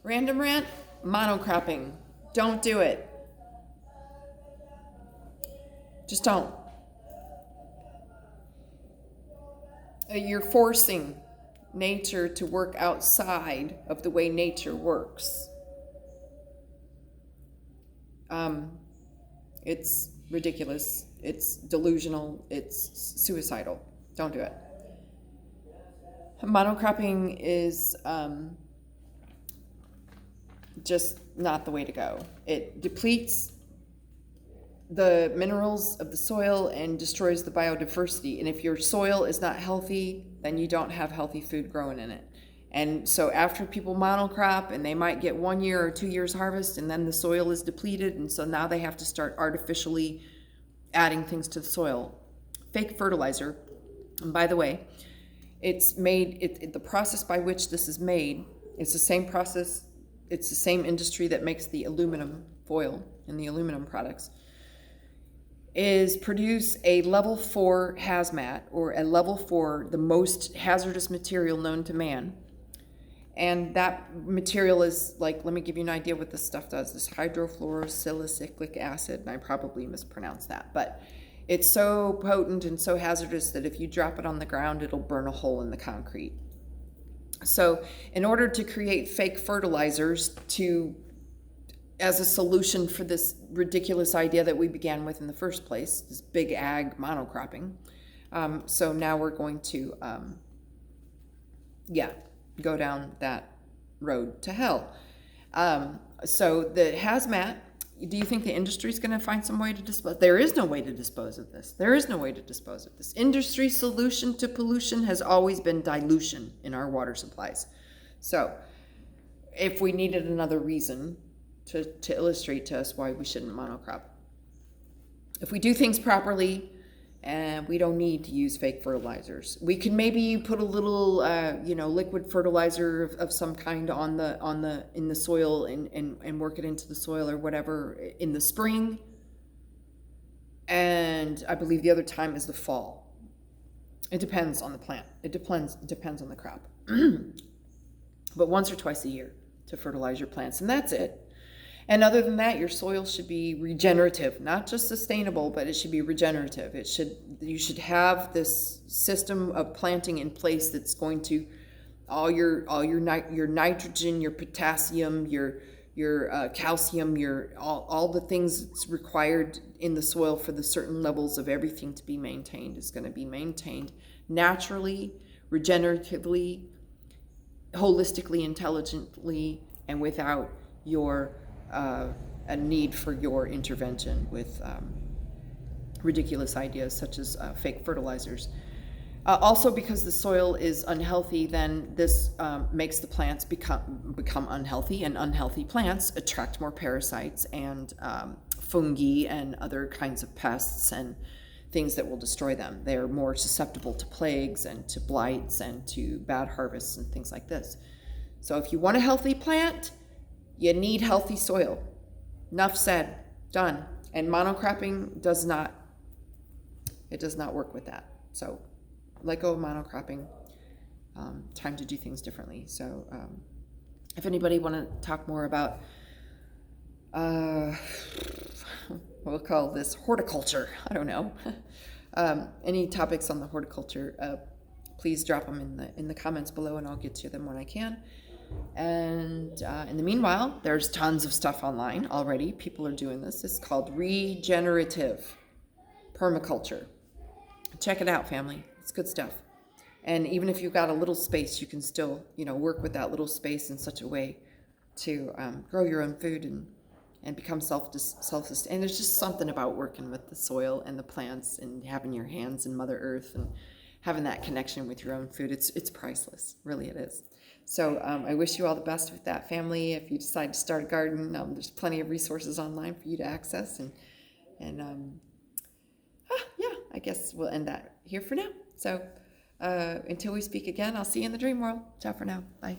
Random rant, monocropping. Don't do it. Just don't. You're forcing nature to work outside of the way nature works. It's ridiculous. It's delusional. It's suicidal. Don't do it. Monocropping is just not the way to go. It depletes the minerals of the soil and destroys the biodiversity. And if your soil is not healthy, then you don't have healthy food growing in it. And so after people monocrop, and they might get 1 year or 2 years harvest, and then the soil is depleted, and so now they have to start artificially adding things to the soil. Fake fertilizer, and by the way, it's made, the process by which this is made, it's the same process, it's the same industry that makes the aluminum foil and the aluminum products, is produce a level 4 hazmat, or a level 4, the most hazardous material known to man. And that material is like, let me give you an idea what this stuff does. This hydrofluorosilicic acid, and I probably mispronounced that, but it's so potent and so hazardous that if you drop it on the ground, it'll burn a hole in the concrete. So in order to create fake fertilizers as a solution for this ridiculous idea that we began with in the first place, this big ag monocropping, so now we're going to, go down that road to hell. So the hazmat, do you think the industry is going to find some way to dispose? There is no way to dispose of this. There is no way to dispose of this. Industry solution to pollution has always been dilution in our water supplies. So if we needed another reason to illustrate to us why we shouldn't monocrop, if we do things properly, and we don't need to use fake fertilizers. We can maybe put a little, liquid fertilizer of some kind in the soil and work it into the soil or whatever in the spring. And I believe the other time is the fall. It depends on the plant. It depends on the crop. But once or twice a year to fertilize your plants, and that's it. And other than that, your soil should be regenerative, not just sustainable, but it should be regenerative. You should have this system of planting in place that's going to all your nitrogen, your potassium, your calcium, all the things that's required in the soil for the certain levels of everything to be maintained is going to be maintained naturally, regeneratively, holistically, intelligently, and without a need for your intervention with ridiculous ideas such as fake fertilizers. Also, because the soil is unhealthy, then this makes the plants become unhealthy, and unhealthy plants attract more parasites and fungi and other kinds of pests and things that will destroy them. They're more susceptible to plagues and to blights and to bad harvests and things like this. So if you want a healthy plant, you need healthy soil. Enough said. Done. And monocropping does not work with that. So let go of monocropping. Time to do things differently. So if anybody want to talk more about, we'll call this horticulture. I don't know. Any topics on the horticulture, please drop them in the comments below, and I'll get to them when I can. And in the meanwhile, there's tons of stuff online already. People are doing this. It's called regenerative permaculture. Check it out, family. It's good stuff. And even if you've got a little space, you can still, work with that little space in such a way to grow your own food and become self-sustained. And there's just something about working with the soil and the plants and having your hands in Mother Earth and having that connection with your own food. It's priceless. Really, it is. So I wish you all the best with that, family. If you decide to start a garden, there's plenty of resources online for you to access. I guess we'll end that here for now. So until we speak again, I'll see you in the dream world. Ciao for now. Bye.